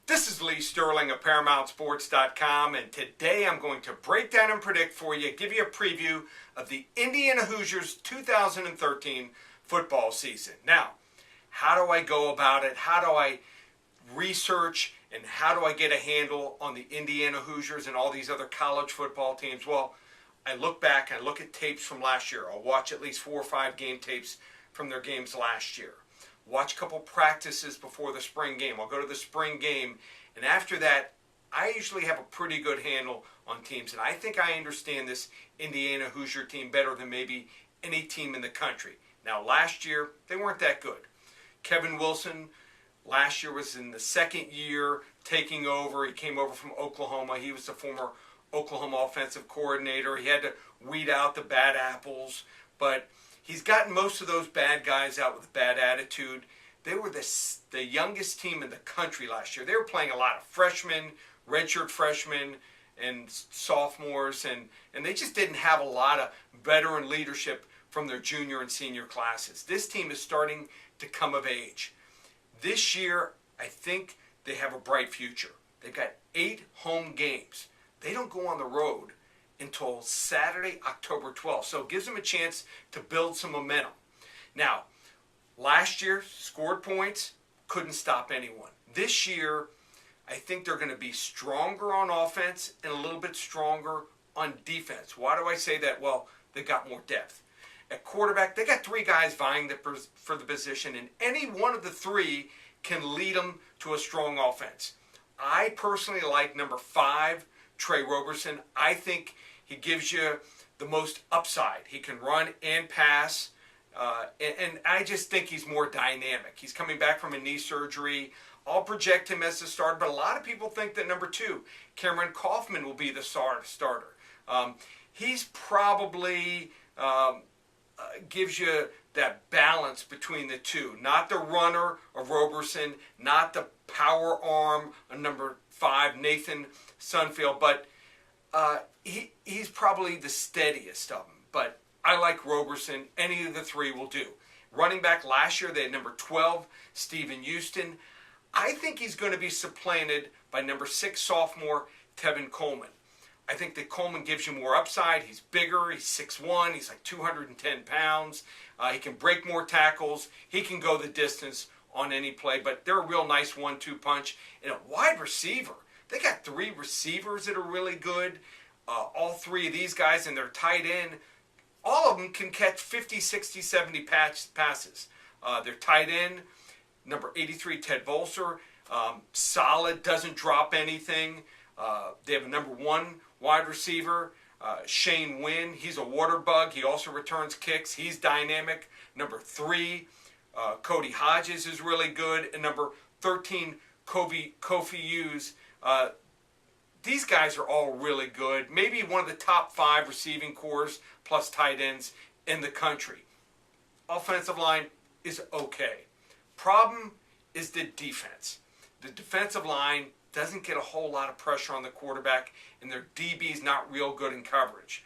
This is Lee Sterling of ParamountSports.com, and today I'm going to break down and predict for you, give you a preview of the Indiana Hoosiers 2013 football season. Now, how do I go about it? How do I research and how do I get a handle on the Indiana Hoosiers and all these other college football teams? Well, I look back, I look at tapes from last year. I'll watch at least 4 or 5 game tapes from their games last year. Watch a couple practices before the spring game. I'll go to the spring game, and after that, I usually have a pretty good handle on teams, and I think I understand this Indiana Hoosier team better than maybe any team in the country. Now, last year, they weren't that good. Kevin Wilson, last year was in the second year taking over. He came over from Oklahoma. He was the former Oklahoma offensive coordinator. He had to weed out the bad apples, but he's gotten most of those bad guys out with a bad attitude. They were the youngest team in the country last year. They were playing a lot of freshmen, redshirt freshmen, and sophomores, and they just didn't have a lot of veteran leadership from their junior and senior classes. This team is starting to come of age. This year, I think they have a bright future. They've got 8 home games. They don't go on the road until Saturday, October 12th. So it gives them a chance to build some momentum. Now, last year, scored points, couldn't stop anyone. This year, I think they're going to be stronger on offense and a little bit stronger on defense. Why do I say that? Well, they got more depth. At quarterback, they got 3 guys vying for the position, and any one of the 3 can lead them to a strong offense. I personally like number 5, Trey Roberson. I think he gives you the most upside. He can run and pass, and I just think he's more dynamic. He's coming back from a knee surgery. I'll project him as the starter, but a lot of people think that number 2, Cameron Kaufman, will be the starter. He's probably gives you that balance between the 2. Not the runner of Roberson, not the power arm of number 5, Nathan Sunfield, but he's probably the steadiest of them. But I like Roberson. Any of the 3 will do. Running back last year, they had number 12, Stephen Houston. I think he's going to be supplanted by number 6 sophomore, Tevin Coleman. I think that Coleman gives you more upside. He's bigger. He's 6'1". He's like 210 pounds. He can break more tackles. He can go the distance on any play. But they're a real nice 1-2 punch. And a wide receiver. They got 3 receivers that are really good. All 3 of these guys and their tight end, all of them can catch 50, 60, 70 passes. Their tight end, number 83, Ted Bolser, solid, doesn't drop anything. They have a number 1 wide receiver, Shane Wynn. He's a water bug. He also returns kicks. He's dynamic. Number 3, Cody Hodges is really good. And number 13, Kofi Hughes. These guys are all really good. Maybe one of the top 5 receiving cores plus tight ends in the country. Offensive line is okay. Problem is the defense. The defensive line doesn't get a whole lot of pressure on the quarterback, and their DB is not real good in coverage.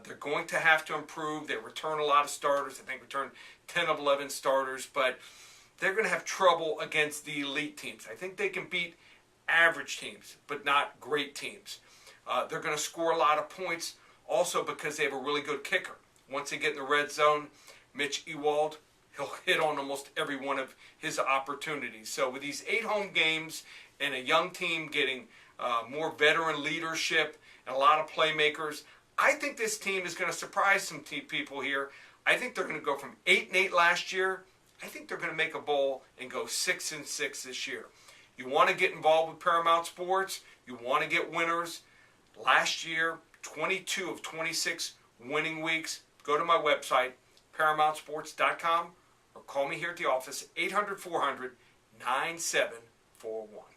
They're going to have to improve. They return a lot of starters. I think return 10 of 11 starters, but they're going to have trouble against the elite teams. I think they can beat average teams, but not great teams. They're going to score a lot of points also because they have a really good kicker. Once they get in the red zone, Mitch Ewald, he'll hit on almost every one of his opportunities. So with these 8 home games and a young team getting more veteran leadership and a lot of playmakers, I think this team is going to surprise some people here. I think they're going to go from 8-8 last year. I think they're going to make a bowl and go 6-6 this year. You want to get involved with Paramount Sports. You want to get winners. Last year, 22 of 26 winning weeks. Go to my website, ParamountSports.com, or call me here at the office, 800-400-9741.